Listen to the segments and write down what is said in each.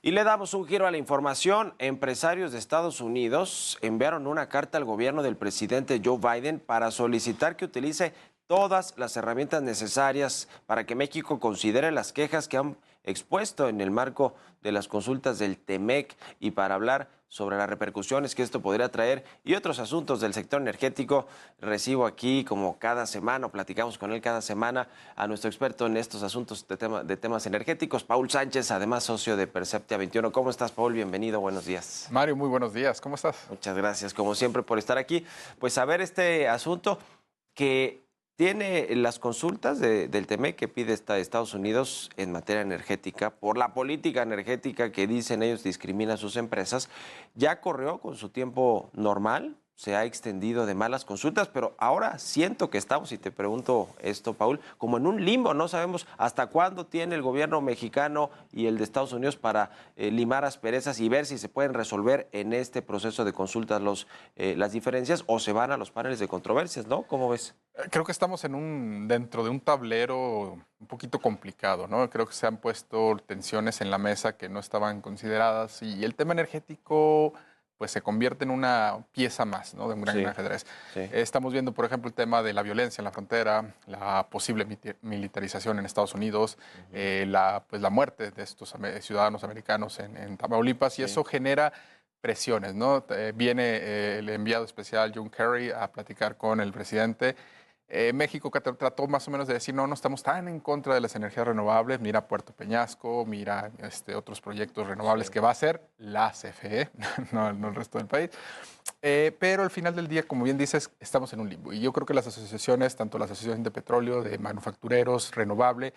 Y le damos un giro a la información. Empresarios de Estados Unidos enviaron una carta al gobierno del presidente Joe Biden para solicitar que utilice todas las herramientas necesarias para que México considere las quejas que han expuesto en el marco de las consultas del TEMEC y para hablar sobre las repercusiones que esto podría traer y otros asuntos del sector energético. Recibo aquí, como cada semana, o platicamos con él cada semana, a nuestro experto en estos asuntos de temas energéticos, Paul Sánchez, además socio de Perceptia 21. ¿Cómo estás, Paul? Bienvenido, buenos días. Mario, muy buenos días, ¿cómo estás? Muchas gracias, como siempre, por estar aquí. Pues a ver este asunto que tiene las consultas del TEMEC que pide Estados Unidos en materia energética por la política energética que dicen ellos discrimina a sus empresas. Ya corrió con su tiempo normal, se ha extendido de malas consultas, pero ahora siento que estamos, y te pregunto esto, Paul, como en un limbo. No sabemos hasta cuándo tiene el gobierno mexicano y el de Estados Unidos para limar asperezas y ver si se pueden resolver en este proceso de consultas las diferencias o se van a los paneles de controversias, ¿no? ¿Cómo ves? Creo que estamos dentro de un tablero un poquito complicado, ¿no? Creo que se han puesto tensiones en la mesa que no estaban consideradas y el tema energético pues se convierte en una pieza más, ¿no? De un gran ajedrez. Sí. Estamos viendo, por ejemplo, el tema de la violencia en la frontera, la posible militarización en Estados Unidos, la muerte de estos ciudadanos americanos en Tamaulipas, y eso genera presiones, ¿no? Viene el enviado especial John Kerry a platicar con el presidente. México trató más o menos de decir, no estamos tan en contra de las energías renovables, mira Puerto Peñasco, mira otros proyectos renovables que va a hacer la CFE, no el resto del país. Pero al final del día, como bien dices, estamos en un limbo. Y yo creo que las asociaciones, tanto la Asociación de Petróleo, de Manufactureros, Renovable,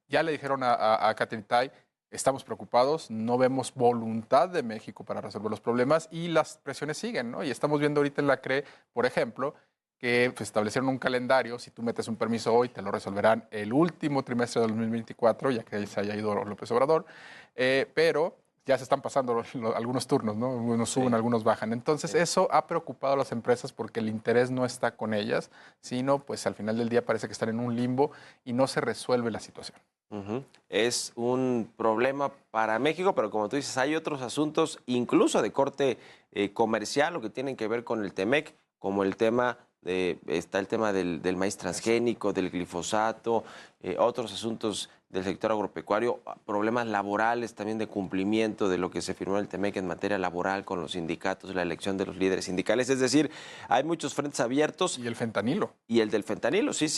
ya le dijeron a Katherine Tai, estamos preocupados, no vemos voluntad de México para resolver los problemas y las presiones siguen, ¿no? Y estamos viendo ahorita en la CRE, por ejemplo, que pues, establecieron un calendario. Si tú metes un permiso hoy, te lo resolverán el último trimestre del 2024, ya que se haya ido López Obrador, pero ya se están pasando algunos turnos, ¿no? Unos suben, algunos bajan. Entonces, eso ha preocupado a las empresas porque el interés no está con ellas, sino pues al final del día parece que están en un limbo y no se resuelve la situación. Es un problema para México, pero como tú dices, hay otros asuntos, incluso de corte comercial, o que tienen que ver con el TEMEC, como el tema está el tema del maíz transgénico, del glifosato, otros asuntos del sector agropecuario, problemas laborales también de cumplimiento de lo que se firmó en el TEMEC en materia laboral con los sindicatos, la elección de los líderes sindicales. Es decir, hay muchos frentes abiertos. Y el fentanilo. Y el del fentanilo, sí,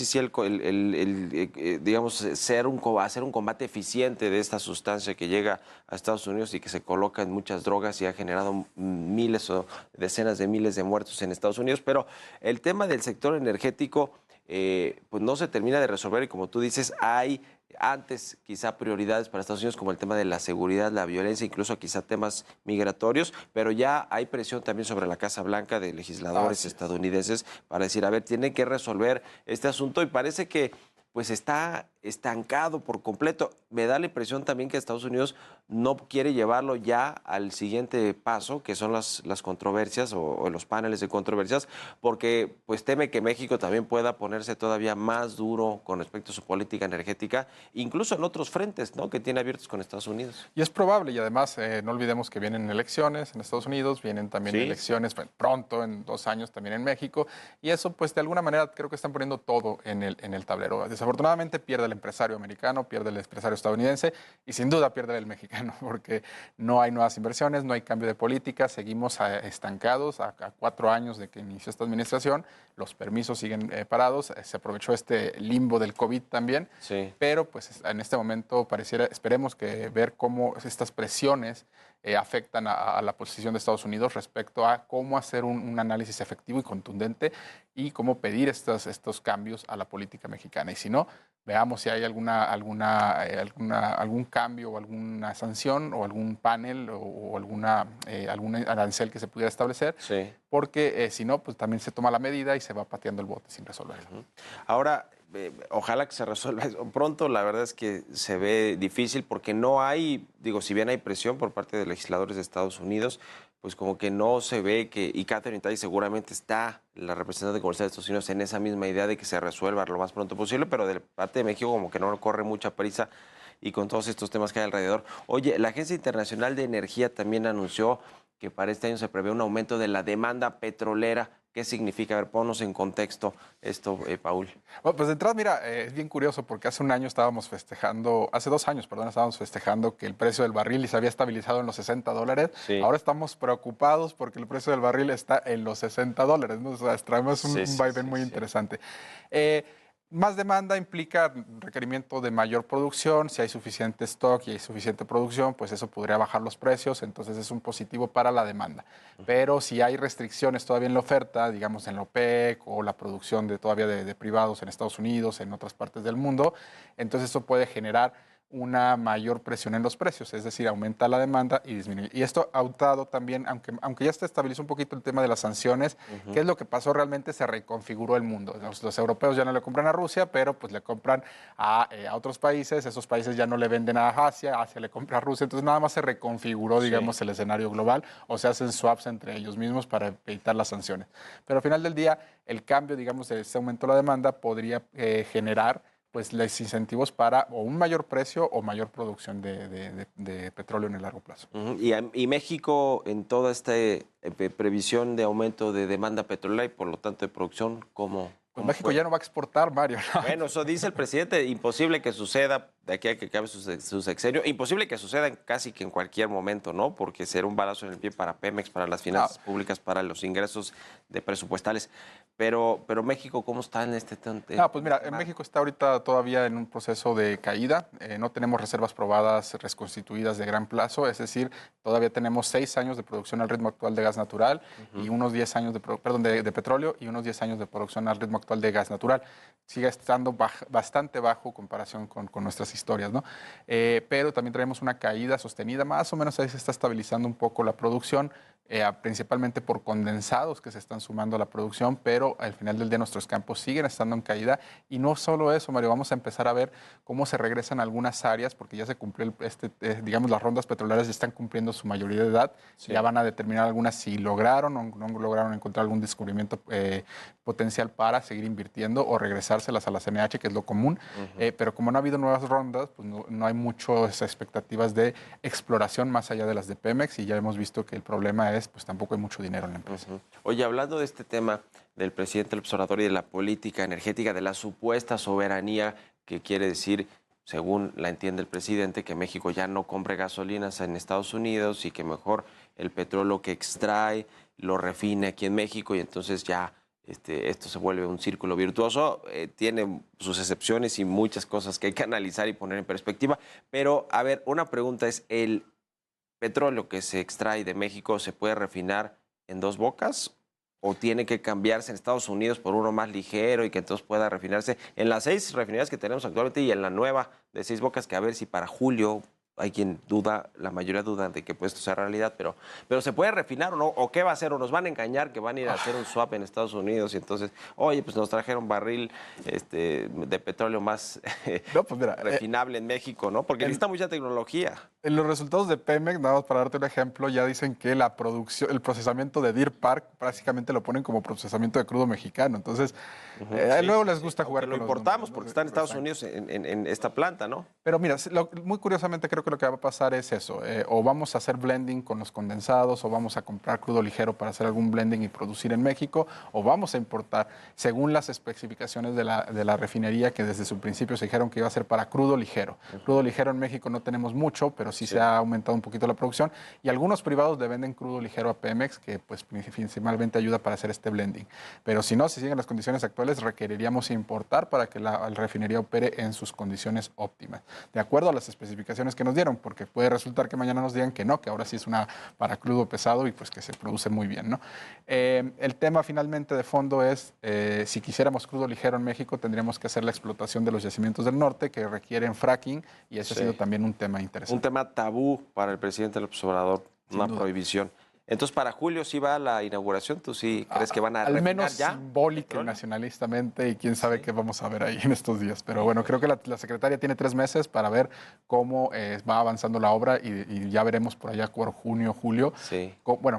digamos, hacer un combate eficiente de esta sustancia que llega a Estados Unidos y que se coloca en muchas drogas y ha generado miles o decenas de miles de muertos en Estados Unidos. Pero el tema del sector energético, pues no se termina de resolver y, como tú dices, hay antes quizá prioridades para Estados Unidos como el tema de la seguridad, la violencia, incluso quizá temas migratorios, pero ya hay presión también sobre la Casa Blanca de legisladores estadounidenses para decir, a ver, tienen que resolver este asunto, y parece que pues está estancado por completo. Me da la impresión también que Estados Unidos no quiere llevarlo ya al siguiente paso, que son las controversias o los paneles de controversias, porque pues teme que México también pueda ponerse todavía más duro con respecto a su política energética, incluso en otros frentes, ¿no?, que tiene abiertos con Estados Unidos. Y es probable, y además no olvidemos que vienen elecciones en Estados Unidos, vienen también elecciones pronto, en 2 años también en México, y eso pues de alguna manera creo que están poniendo todo en el tablero. Desafortunadamente pierde el empresario americano, pierde el empresario estadounidense y sin duda pierde el mexicano, porque no hay nuevas inversiones, no hay cambio de política, seguimos estancados a 4 años de que inició esta administración, los permisos siguen parados, se aprovechó este limbo del COVID también, pero pues en este momento esperemos que ver cómo estas presiones afectan a la posición de Estados Unidos respecto a cómo hacer un análisis efectivo y contundente y cómo pedir estos cambios a la política mexicana. Y si no, veamos si hay algún cambio o alguna sanción o algún panel o algún arancel que se pudiera establecer, porque si no, pues también se toma la medida y se va pateando el bote sin resolverlo. Ahora, ojalá que se resuelva eso pronto. La verdad es que se ve difícil porque no hay, si bien hay presión por parte de legisladores de Estados Unidos, pues como que no se ve que, y Katherine Tai seguramente está, la representante comercial de Estados Unidos, en esa misma idea de que se resuelva lo más pronto posible, pero de parte de México como que no corre mucha prisa y con todos estos temas que hay alrededor. Oye, la Agencia Internacional de Energía también anunció que para este año se prevé un aumento de la demanda petrolera. ¿Qué significa? A ver, ponnos en contexto esto, Paul. Bueno, pues de entrada, mira, es bien curioso porque hace 2 años, perdón, estábamos festejando que el precio del barril se había estabilizado en los $60. Sí. Ahora estamos preocupados porque el precio del barril está en los $60, ¿no? O sea, traemos un vaivén muy interesante. Más demanda implica requerimiento de mayor producción. Si hay suficiente stock y hay suficiente producción, pues eso podría bajar los precios, entonces es un positivo para la demanda. Pero si hay restricciones todavía en la oferta, digamos en la OPEC o la producción todavía de privados en Estados Unidos, en otras partes del mundo, entonces eso puede generar una mayor presión en los precios, es decir, aumenta la demanda y disminuye. Y esto aunado también, aunque ya se estabilizó un poquito el tema de las sanciones, ¿qué es lo que pasó? Realmente se reconfiguró el mundo. Los europeos ya no le compran a Rusia, pero pues le compran a otros países, esos países ya no le venden a Asia le compra a Rusia, entonces nada más se reconfiguró, digamos, el escenario global, o se hacen swaps entre ellos mismos para evitar las sanciones. Pero al final del día, el cambio, digamos, de este aumento de la demanda podría generar pues los incentivos para o un mayor precio o mayor producción de petróleo en el largo plazo. Y México, en toda esta previsión de aumento de demanda petrolera y por lo tanto de producción, ¿cómo? Pues México ya no va a exportar, Mario, ¿no? Bueno, eso dice el presidente, imposible que suceda de aquí a que acabe su sexenio, imposible que suceda casi que en cualquier momento, ¿no? Porque será un balazo en el pie para Pemex, para las finanzas públicas, para los ingresos de presupuestales. Pero México, ¿cómo está en este tema? Pues mira, México está ahorita todavía en un proceso de caída. No tenemos reservas probadas, reconstituidas de gran plazo. Es decir, todavía tenemos 6 años de producción al ritmo actual de gas natural y unos 10 años de petróleo y unos 10 años de producción al ritmo actual de gas natural. Sigue estando bastante bajo en comparación con nuestras historias, ¿no? Pero también tenemos una caída sostenida. Más o menos ahí se está estabilizando un poco la producción, principalmente por condensados que se están sumando a la producción, pero al final del día nuestros campos siguen estando en caída. Y no solo eso, Mario, vamos a empezar a ver cómo se regresan algunas áreas, porque ya se cumplió, digamos, las rondas petroleras ya están cumpliendo su mayoría de edad. Sí. Ya van a determinar algunas si lograron o no lograron encontrar algún descubrimiento potencial para seguir invirtiendo o regresárselas a la CNH, que es lo común. Pero como no ha habido nuevas rondas, pues no hay muchas expectativas de exploración más allá de las de Pemex, y ya hemos visto que el problema es, pues tampoco hay mucho dinero en la empresa. Oye, hablando de este tema del presidente López Obrador y de la política energética, de la supuesta soberanía, que quiere decir, según la entiende el presidente, que México ya no compre gasolinas en Estados Unidos y que mejor el petróleo que extrae lo refine aquí en México, y entonces ya esto se vuelve un círculo virtuoso. Tiene sus excepciones y muchas cosas que hay que analizar y poner en perspectiva. Pero, a ver, una pregunta es, ¿el petróleo que se extrae de México se puede refinar en Dos Bocas o tiene que cambiarse en Estados Unidos por uno más ligero y que entonces pueda refinarse en las 6 refinerías que tenemos actualmente y en la nueva de 6 Bocas, que a ver si para julio hay quien duda, la mayoría duda de que esto sea realidad, pero ¿se puede refinar o no? ¿O qué va a hacer? ¿O nos van a engañar que van a ir a hacer un swap en Estados Unidos y entonces, oye, pues nos trajeron barril de petróleo más pues mira, refinable en México, ¿no? Porque necesita mucha tecnología. En los resultados de Pemex, nada más para darte un ejemplo, ya dicen que la producción, el procesamiento de Deer Park prácticamente lo ponen como procesamiento de crudo mexicano. Entonces, luego les gusta jugar con lo importamos porque está en Estados Unidos en esta planta, ¿no? Pero mira, muy curiosamente creo que lo que va a pasar es eso. O vamos a hacer blending con los condensados, o vamos a comprar crudo ligero para hacer algún blending y producir en México, o vamos a importar, según las especificaciones de la refinería, que desde su principio se dijeron que iba a ser para crudo ligero. Crudo ligero en México no tenemos mucho, pero sí se ha aumentado un poquito la producción, y algunos privados le venden crudo ligero a Pemex, que pues principalmente ayuda para hacer este blending. Pero si no, si siguen las condiciones actuales, requeriríamos importar para que la refinería opere en sus condiciones óptimas, de acuerdo a las especificaciones que nos dieron, porque puede resultar que mañana nos digan que no, que ahora sí es una para crudo pesado y pues que se produce muy bien, ¿no? El tema finalmente de fondo es, si quisiéramos crudo ligero en México, tendríamos que hacer la explotación de los yacimientos del norte, que requieren fracking, y ese ha sido también un tema interesante. Un tema tabú para el presidente López Obrador, una prohibición. Entonces, para julio sí va la inauguración. ¿Tú sí crees que van a al menos ya? Simbólica y nacionalistamente, y quién sabe qué vamos a ver ahí en estos días. Pero bueno, creo que la secretaria tiene 3 meses para ver cómo va avanzando la obra, y ya veremos por allá por junio, julio,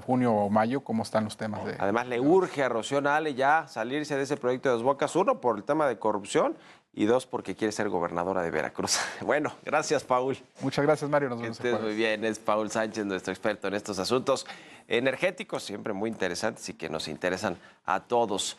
junio o mayo, cómo están los temas. Además, le urge a Rocío Nale ya salirse de ese proyecto de Dos Bocas, uno, por el tema de corrupción, y 2, porque quiere ser gobernadora de Veracruz. Bueno, gracias, Paul. Muchas gracias, Mario. Nos Que vemos el estés jueves. muy bien. Es Paul Sánchez, nuestro experto en estos asuntos energéticos, siempre muy interesantes y que nos interesan a todos.